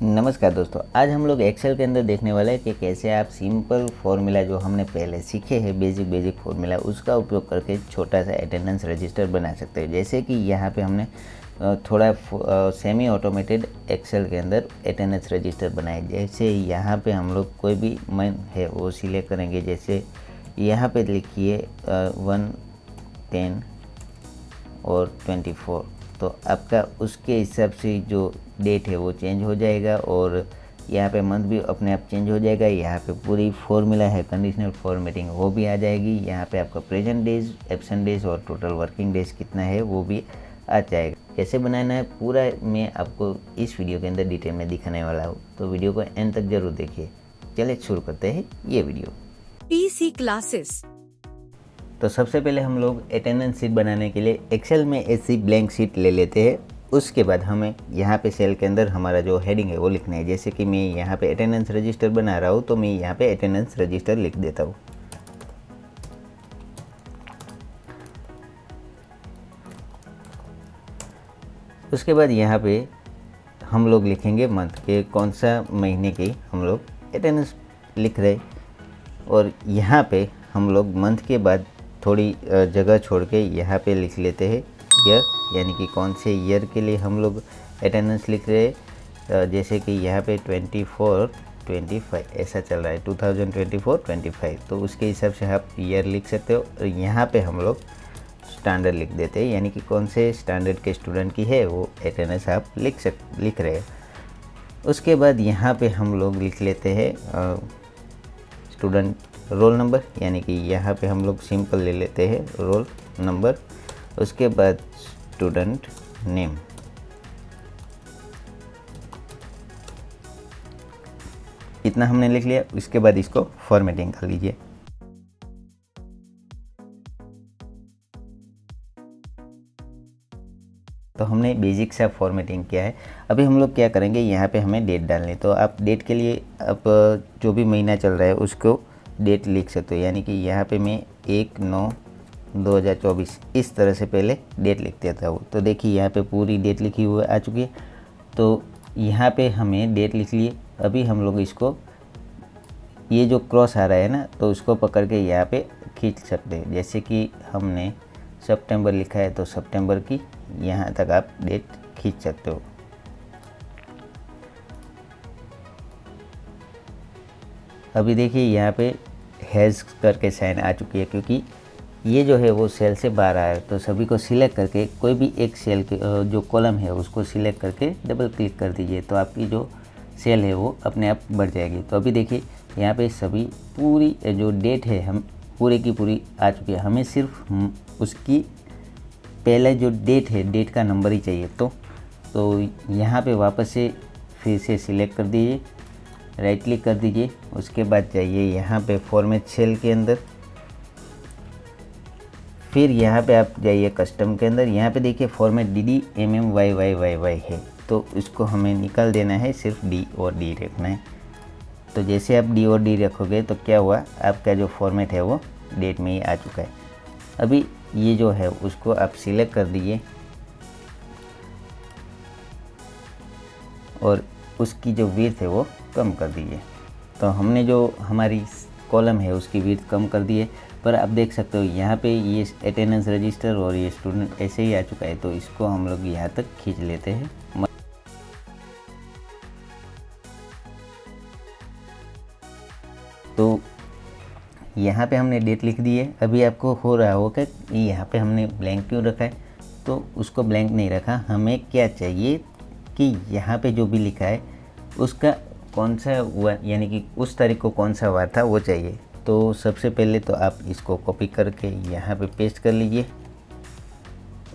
नमस्कार दोस्तों, आज हम लोग एक्सेल के अंदर देखने वाले हैं कि कैसे आप सिंपल फार्मूला जो हमने पहले सीखे हैं बेसिक फार्मूला उसका उपयोग करके छोटा सा अटेंडेंस रजिस्टर बना सकते हैं। जैसे कि यहाँ पे हमने थोड़ा सेमी ऑटोमेटेड एक्सेल के अंदर अटेंडेंस रजिस्टर बनाए। जैसे यहाँ पे हम लोग कोई भी मंथ है वो सिलेक्ट करेंगे। जैसे यहाँ पे लिखिए 1, 10 और 24, तो आपका उसके हिसाब से जो डेट है वो चेंज हो जाएगा और यहाँ पे मंथ भी अपने आप चेंज हो जाएगा। यहाँ पे पूरी फॉर्मूला है कंडीशनल फॉर्मेटिंग वो भी आ जाएगी। यहाँ पे आपका प्रेजेंट डेज, एब्सेंट डेज और टोटल वर्किंग डेज कितना है वो भी आ जाएगा। कैसे बनाना है पूरा मैं आपको इस वीडियो के अंदर डिटेल में दिखाने वाला हूँ, तो वीडियो को एंड तक जरूर देखिए। चलिए शुरू करते हैं ये वीडियो। PC classes. तो सबसे पहले हम लोग अटेंडेंस शीट बनाने के लिए एक्सेल में ऐसी ब्लैंक शीट ले लेते हैं। उसके बाद हमें यहाँ पे सेल के अंदर हमारा जो हेडिंग है वो लिखना है। जैसे कि मैं यहाँ पे अटेंडेंस रजिस्टर बना रहा हूँ, तो मैं यहाँ पे अटेंडेंस रजिस्टर लिख देता हूँ। उसके बाद यहाँ पे हम लोग लिखेंगे मंथ के कौन सा महीने की हम लोग अटेंडेंस लिख रहे, और यहाँ पे हम लोग मंथ के बाद थोड़ी जगह छोड़ के यहाँ पे लिख लेते हैं ईयर, यानी कि कौन से ईयर के लिए हम लोग अटेंडेंस लिख रहे हैं। जैसे कि यहाँ पे 24, 25 ऐसा चल रहा है, 2024, 25, तो उसके हिसाब से आप ईयर लिख सकते हो। और यहाँ पे हम लोग स्टैंडर्ड लिख देते हैं, यानी कि कौन से स्टैंडर्ड के स्टूडेंट की है वो अटेंडेंस आप लिख रहे हैं। उसके बाद यहाँ पे हम लोग लिख लेते हैं स्टूडेंट रोल नंबर, यानी कि यहाँ पे हम लोग सिंपल ले लेते हैं रोल नंबर। उसके बाद स्टूडेंट नेम, इतना हमने लिख लिया। उसके बाद इसको फॉर्मेटिंग कर लीजिए। तो हमने बेसिक सा फॉर्मेटिंग किया है। अभी हम लोग क्या करेंगे, यहाँ पे हमें डेट डालनी। तो आप डेट के लिए आप जो भी महीना चल रहा है उसको डेट लिख सकते हो, यानी कि यहाँ पे मैं 1/9/2024 इस तरह से पहले डेट लिख देता हूँ। तो देखिए यहाँ पे पूरी डेट लिखी हुई आ चुकी है। तो यहाँ पे हमें डेट लिख लिए। अभी हम लोग इसको ये जो क्रॉस आ रहा है ना, तो उसको पकड़ के यहाँ पे खींच सकते हैं। जैसे कि हमने सितंबर लिखा है तो सितंबर की यहाँ तक आप डेट खींच सकते हो। अभी देखिए यहाँ पे हैज़ करके साइन आ चुकी है, क्योंकि ये जो है वो सेल से बाहर आया है। तो सभी को सिलेक्ट करके कोई भी एक सेल के जो कॉलम है उसको सिलेक्ट करके डबल क्लिक कर दीजिए, तो आपकी जो सेल है वो अपने आप बढ़ जाएगी। तो अभी देखिए यहाँ पे सभी पूरी जो डेट है हम पूरी की पूरी आ चुकी है। हमें सिर्फ उसकी पहले जो डेट है डेट का नंबर ही चाहिए। तो यहाँ पे वापस से फिर से सिलेक्ट कर दीजिए, राइट क्लिक कर दीजिए। उसके बाद जाइए यहाँ पे फॉर्मेट सेल के अंदर, फिर यहाँ पे आप जाइए कस्टम के अंदर। यहाँ पे देखिए फॉर्मेट DDMMYYYY है, तो इसको हमें निकाल देना है, सिर्फ D और D रखना है। तो जैसे आप D और D रखोगे तो क्या हुआ, आपका जो फॉर्मेट है वो डेट में ही आ चुका है। अभी ये जो है उसको आप सिलेक्ट कर दीजिए और उसकी जो विड्थ है वो कम कर दीजिए। तो हमने जो हमारी कॉलम है उसकी विड्थ कम कर दी है, पर आप देख सकते हो यहाँ पे ये अटेंडेंस रजिस्टर और ये स्टूडेंट ऐसे ही आ चुका है। तो इसको हम लोग यहाँ तक खींच लेते हैं। तो यहाँ पे हमने डेट लिख दी है। अभी आपको हो रहा होगा कि यहाँ पे हमने ब्लैंक क्यों रखा है, तो उसको ब्लैंक नहीं रखा। हमें क्या चाहिए कि यहाँ पे जो भी लिखा है उसका कौन सा हुआ, यानी कि उस तारीख को कौन सा वार था वो चाहिए। तो सबसे पहले तो आप इसको कॉपी करके यहाँ पे पेस्ट कर लीजिए।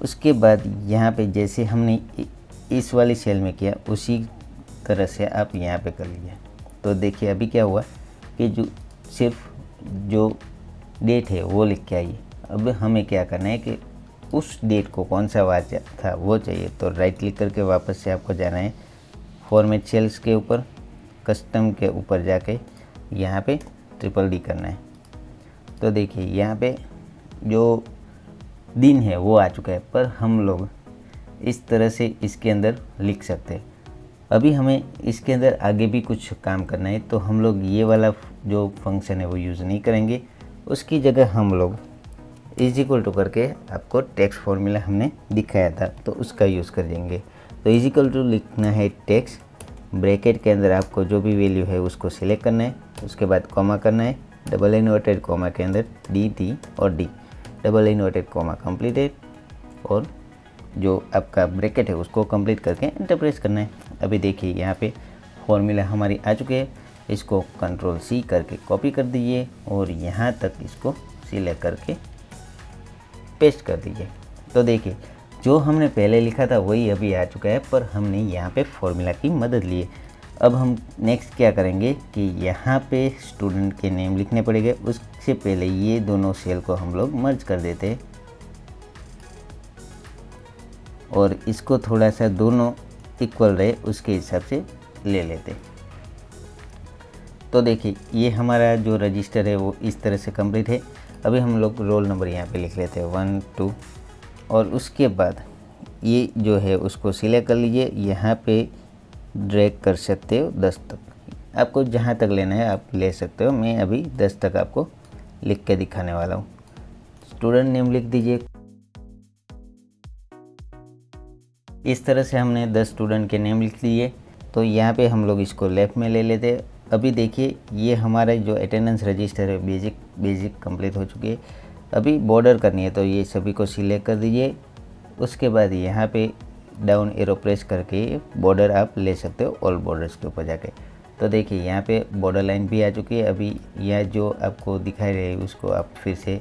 उसके बाद यहाँ पे जैसे हमने इस वाली सेल में किया उसी तरह से आप यहाँ पे कर लीजिए। तो देखिए अभी क्या हुआ कि जो सिर्फ जो डेट है वो लिख के आइए। अब हमें क्या करना है कि उस डेट को कौन सा वार था वो चाहिए। तो राइट क्लिक करके वापस से आपको जाना है फॉर्मेट सेल्स के ऊपर, कस्टम के ऊपर जाके यहाँ पे DDD करना है। तो देखिए यहाँ पे जो दिन है वो आ चुका है, पर हम लोग इस तरह से इसके अंदर लिख सकते हैं। अभी हमें इसके अंदर आगे भी कुछ काम करना है, तो हम लोग ये वाला जो फंक्शन है वो यूज़ नहीं करेंगे। उसकी जगह हम लोग इज इक्वल टू करके आपको टेक्स्ट फॉर्मूला हमने दिखाया था तो उसका यूज़ कर देंगे। तो इज इक्वल टू लिखना है टेक्स्ट, ब्रैकेट के अंदर आपको जो भी वैल्यू है उसको सिलेक्ट करना है, उसके बाद कॉमा करना है, डबल इन्वर्टेड कॉमा के अंदर डी टी और D, double inverted comma completed, और जो आपका ब्रैकेट है उसको कंप्लीट करके एंटर प्रेस करना है। अभी देखिए यहाँ पे फॉर्मूला हमारी आ चुके हैं। इसको कंट्रोल सी करके कॉपी कर दीजिए और यहाँ तक इसको सिलेक्ट करके पेस्ट कर दीजिए। तो देखिए जो हमने पहले लिखा था वही अभी आ चुका है, पर हमने यहाँ पे फॉर्मूला की मदद ली है। अब हम नेक्स्ट क्या करेंगे कि यहाँ पे स्टूडेंट के नेम लिखने पड़ेंगे। उससे पहले ये दोनों सेल को हम लोग मर्ज कर देते हैं और इसको थोड़ा सा दोनों इक्वल रहे उसके हिसाब से ले लेते। तो देखिए ये हमारा जो रजिस्टर है वो इस तरह से कंप्लीट है। अभी हम लोग रोल नंबर यहाँ पे लिख लेते हैं 1 2, और उसके बाद ये जो है उसको सिलेक्ट कर लीजिए। यहाँ पे ड्रैग कर सकते हो 10 तक, आपको जहाँ तक लेना है आप ले सकते हो। मैं अभी 10 तक आपको लिख के दिखाने वाला हूँ। स्टूडेंट नेम लिख दीजिए। इस तरह से हमने 10 स्टूडेंट के नेम लिख लिए। तो यहाँ पे हम लोग इसको लेफ़्ट में ले लेते हैं। अभी देखिए ये हमारा जो अटेंडेंस रजिस्टर है बेसिक कंप्लीट हो चुकी है। अभी बॉर्डर करनी है तो ये सभी को सिलेक्ट कर दीजिए। उसके बाद यहाँ पे डाउन एरो प्रेस करके बॉर्डर आप ले सकते हो ऑल बॉर्डर्स के ऊपर जाके। तो देखिए यहाँ पे बॉर्डर लाइन भी आ चुकी है। अभी यह जो आपको दिखाई रही है उसको आप फिर से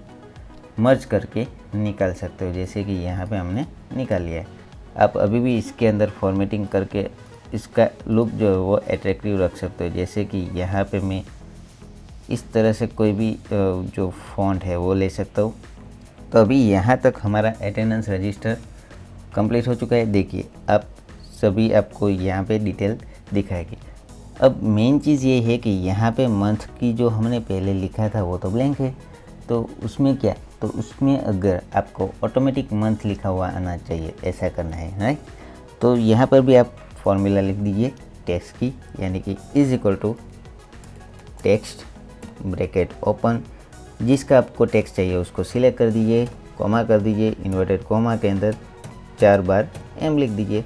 मर्ज करके निकाल सकते हो, जैसे कि यहाँ पे हमने निकाल लिया है। आप अभी भी इसके अंदर फॉर्मेटिंग करके इसका लुक जो है वो अट्रैक्टिव रख सकते हो, जैसे कि यहाँ पे मैं इस तरह से कोई भी जो फॉन्ट है वो ले सकता हूँ। तो अभी यहाँ तक हमारा अटेंडेंस रजिस्टर कंप्लीट हो चुका है। देखिए आप सभी आपको यहाँ पे डिटेल दिखाएगी। अब मेन चीज़ ये है कि यहाँ पे मंथ की जो हमने पहले लिखा था वो तो ब्लैंक है, तो उसमें क्या, तो उसमें अगर आपको ऑटोमेटिक मंथ लिखा हुआ आना चाहिए, ऐसा करना है राइट। तो यहाँ पर भी आप फॉर्मूला लिख दीजिए टेक्स्ट की, यानी कि is equal to text bracket open, जिसका आपको टेक्स्ट चाहिए उसको सिलेक्ट कर दीजिए, कॉमा कर दीजिए, इन्वर्टेड कॉमा के अंदर 4 बार एम लिख दीजिए,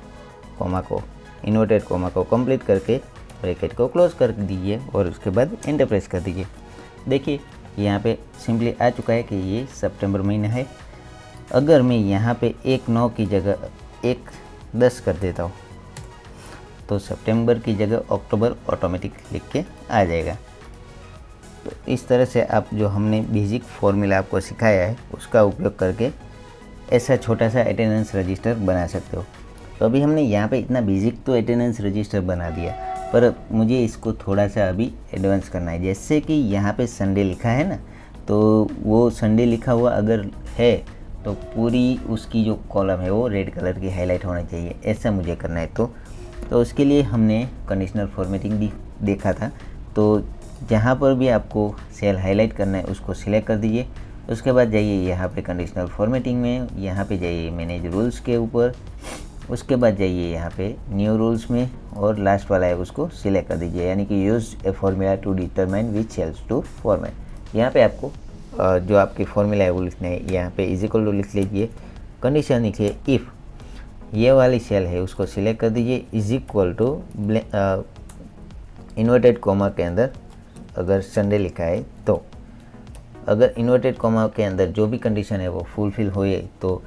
कॉमा को इन्वर्टेड कॉमा को कंप्लीट करके ब्रैकेट को क्लोज कर दीजिए और उसके बाद एंटर प्रेस कर दीजिए। देखिए यहाँ पे सिंपली आ चुका है कि ये सितंबर महीना है। अगर मैं यहाँ पे 1/9 की जगह 1/10 कर देता हूँ तो सितंबर की जगह अक्टूबर ऑटोमेटिक लिख के आ जाएगा। तो इस तरह से आप जो हमने बेसिक फॉर्मूला आपको सिखाया है उसका उपयोग करके ऐसा छोटा सा अटेंडेंस रजिस्टर बना सकते हो। तो अभी हमने यहाँ पे इतना बेसिक तो अटेंडेंस रजिस्टर बना दिया, पर मुझे इसको थोड़ा सा अभी एडवांस करना है। जैसे कि यहाँ पे संडे लिखा है ना, तो वो संडे लिखा हुआ अगर है तो पूरी उसकी जो कॉलम है वो रेड कलर की हाईलाइट होनी चाहिए, ऐसा मुझे करना है। तो उसके लिए हमने कंडीशनल फॉर्मेटिंग भी देखा था। तो जहाँ पर भी आपको सेल हाईलाइट करना है उसको सिलेक्ट कर दीजिए। उसके बाद जाइए यहाँ पे कंडीशनल फॉर्मेटिंग में, यहाँ पे जाइए मैनेज रूल्स के ऊपर, उसके बाद जाइए यहाँ पे न्यू रूल्स में और लास्ट वाला है उसको सिलेक्ट कर दीजिए, यानी कि use a formula to determine which cells to format. यहाँ पे आपको जो आपकी फॉर्मूला है वो लिखना है। यहाँ पे इज इक्वल टू लिख लीजिए, कंडीशन लिखिए इफ़ ये वाली सेल है उसको सिलेक्ट कर दीजिए, is equal to inverted comma के अंदर अगर संडे लिखा है तो अगर इन्वर्टेड कॉमा के अंदर जो भी कंडीशन है वो फुलफिल होए तो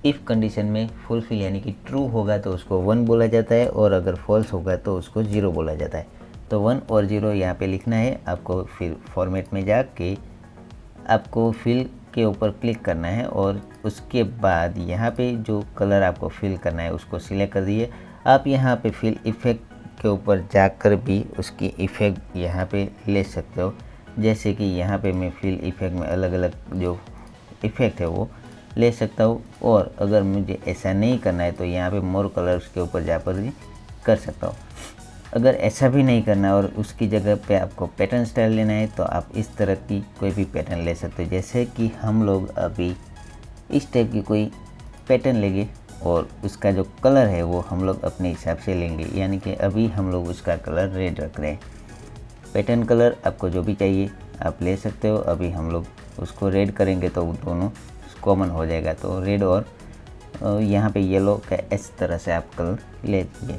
इफ़ कंडीशन में फुलफिल यानी कि ट्रू होगा तो उसको 1 बोला जाता है और अगर फॉल्स होगा तो उसको 0 बोला जाता है। तो 1 और 0 यहाँ पे लिखना है आपको। फिर फॉर्मेट में जाके आपको फिल के ऊपर क्लिक करना है और उसके बाद यहाँ पे जो कलर आपको फिल करना है उसको सिलेक्ट कर दिए। आप यहाँ पे फिल इफ़ेक्ट के ऊपर जाकर भी उसकी इफ़ेक्ट यहाँ पे ले सकते हो, जैसे कि यहाँ पे मैं फिल इफ़ेक्ट में अलग अलग जो इफ़ेक्ट है वो ले सकता हूँ। और अगर मुझे ऐसा नहीं करना है तो यहाँ पे मोर कलर्स के ऊपर जाकर भी कर सकता हूँ। अगर ऐसा भी नहीं करना और उसकी जगह पे आपको पैटर्न स्टाइल लेना है तो आप इस तरह की कोई भी पैटर्न ले सकते हो। जैसे कि हम लोग अभी इस टाइप की कोई पैटर्न लेंगे और उसका जो कलर है वो हम लोग अपने हिसाब से लेंगे, यानी कि अभी हम लोग उसका कलर रेड रख रहे हैं। पैटर्न कलर आपको जो भी चाहिए आप ले सकते हो। अभी हम लोग उसको रेड करेंगे तो दोनों कॉमन हो जाएगा, तो रेड और यहाँ पे येलो का इस तरह से आप कलर ले लीजिए।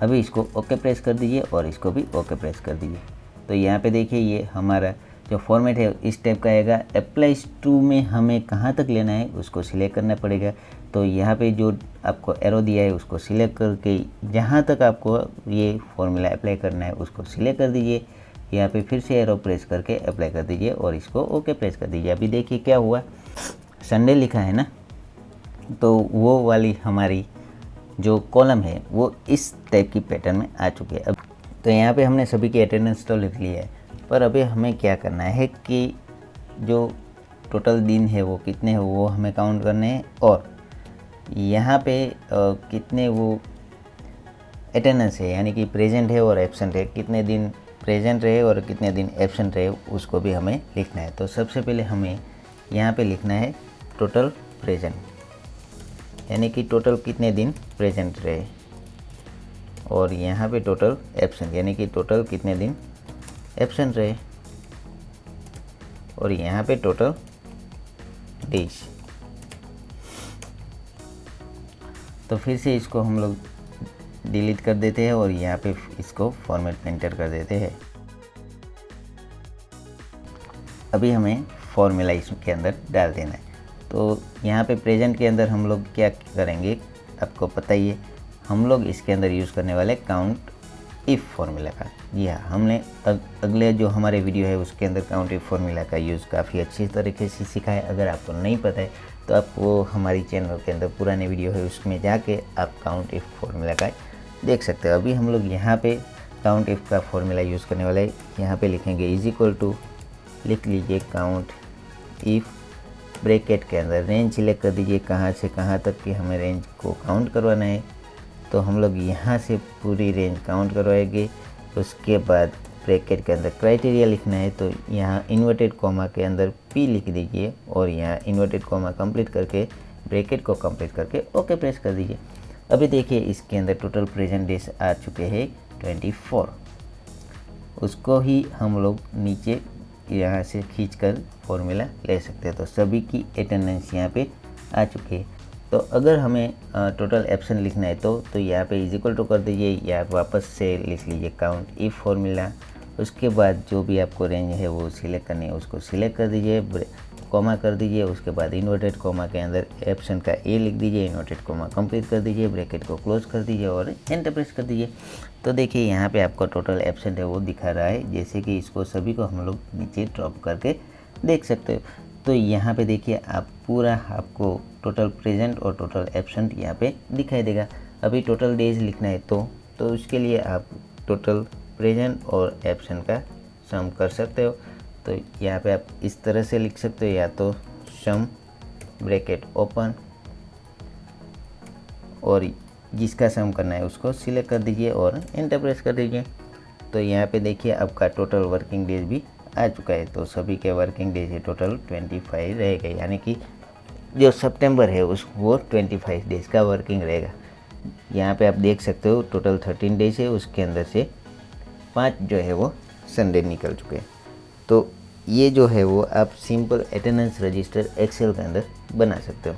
अभी इसको ओके प्रेस कर दीजिए और इसको भी ओके प्रेस कर दीजिए। तो यहाँ पे देखिए ये हमारा जो फॉर्मेट है इस टाइप का आएगा। अप्लाई टू में हमें कहाँ तक लेना है उसको सिलेक्ट करना पड़ेगा। तो यहाँ पे जो आपको एरो दिया है उसको सिलेक्ट करके जहाँ तक आपको ये फॉर्मूला अप्लाई करना है उसको सिलेक्ट कर दीजिए। यहाँ पे फिर से एरो प्रेस करके अप्लाई कर दीजिए और इसको ओके प्रेस कर दीजिए। अभी देखिए क्या हुआ, संडे लिखा है ना, तो वो वाली हमारी जो कॉलम है वो इस टाइप की पैटर्न में आ चुकी है। अब तो यहाँ पे हमने सभी की अटेंडेंस तो लिख लिया है, पर अभी हमें क्या करना है कि जो टोटल दिन है वो कितने हैं वो हमें काउंट करने हैं, और यहाँ पे कितने वो अटेंडेंस है यानी कि प्रेजेंट है और एब्सेंट है, कितने दिन प्रेजेंट रहे और कितने दिन एब्सेंट रहे उसको भी हमें लिखना है। तो सबसे पहले हमें यहाँ पे लिखना है टोटल प्रेजेंट, यानी कि टोटल कितने दिन प्रेजेंट रहे, और यहाँ पे टोटल एब्सेंट यानी कि टोटल कितने दिन एब्सेंट रहे, और यहाँ पे टोटल डेज। तो फिर से इसको हम लोग डिलीट कर देते हैं और यहाँ पे इसको फॉर्मेट में एंटर कर देते हैं। अभी हमें फॉर्मूला इसके अंदर डाल देना है। तो यहाँ पे प्रेजेंट के अंदर हम लोग क्या करेंगे आपको पता ही है, हम लोग इसके अंदर यूज़ करने वाले काउंट इफ़ फार्मूला का। जी हाँ, हमने अगले जो हमारे वीडियो है उसके अंदर काउंट इफ़ फार्मूला का यूज़ काफ़ी अच्छी तरीके से सिखाया है। अगर आपको नहीं पता है तो आप वो हमारी चैनल के अंदर पुराने वीडियो है उसमें जाके आप काउंट इफ़ फार्मूला का देख सकते हो। अभी हम लोग यहाँ पे काउंट इफ़ का फॉर्मूला यूज़ करने वाले हैं। यहाँ पे लिखेंगे इज इक्वल टू, लिख लीजिए काउंट इफ़, ब्रैकेट के अंदर रेंज सिलेक्ट कर दीजिए कहाँ से कहाँ तक कि हमें रेंज को काउंट करवाना है। तो हम लोग यहाँ से पूरी रेंज काउंट करवाएंगे। उसके बाद ब्रैकेट के अंदर क्राइटेरिया लिखना है, तो यहाँ इन्वर्टेड कॉमा के अंदर P लिख दीजिए और यहाँ इन्वर्टेड कॉमा कंप्लीट करके ब्रैकेट को कंप्लीट करके ओके प्रेस कर दीजिए। अभी देखिए इसके अंदर टोटल प्रेजेंट डेज आ चुके हैं 24। उसको ही हम लोग नीचे यहाँ से खींचकर फॉर्मूला ले सकते हैं। तो सभी की अटेंडेंस यहाँ पे आ चुकी है। तो अगर हमें टोटल एब्सेंट लिखना है तो यहाँ पे इज इक्वल टू कर दीजिए या वापस से लिख लीजिए काउंट इफ फॉर्मूला। उसके बाद जो भी आपको रेंज है वो सिलेक्ट करनी है उसको सिलेक्ट कर दीजिए, कॉमा कर दीजिए। उसके बाद इन्वर्टेड कॉमा के अंदर एब्सेंट का ए लिख दीजिए, इन्वर्टेड कॉमा कंप्लीट कर दीजिए, ब्रैकेट को क्लोज कर दीजिए और एंटर प्रेस कर दीजिए। तो देखिए यहाँ पे आपको टोटल एब्सेंट है वो दिखा रहा है, जैसे कि इसको सभी को हम लोग नीचे ड्रॉप करके देख सकते हो। तो यहाँ पे देखिए आप पूरा आपको टोटल प्रेजेंट और टोटल एब्सेंट यहाँ पे दिखाई देगा। अभी टोटल डेज लिखना है तो उसके लिए आप टोटल प्रेजेंट और एब्सेंट का सम कर सकते हो। तो यहाँ पे आप इस तरह से लिख सकते हो, या तो सम ब्रैकेट ओपन और जिसका सम करना है उसको सिलेक्ट कर दीजिए और एंटर प्रेस कर दीजिए। तो यहाँ पे देखिए आपका टोटल वर्किंग डेज भी आ चुका है। तो सभी के वर्किंग डेज है टोटल 25 रहेगा, यानी कि जो सितंबर है वो 25 डेज का वर्किंग रहेगा। यहाँ पे आप देख सकते हो टोटल 13 डेज है, उसके अंदर से 5 जो है वो संडे निकल चुके हैं। तो ये जो है वो आप सिंपल अटेंडेंस रजिस्टर एक्सेल के अंदर बना सकते हो।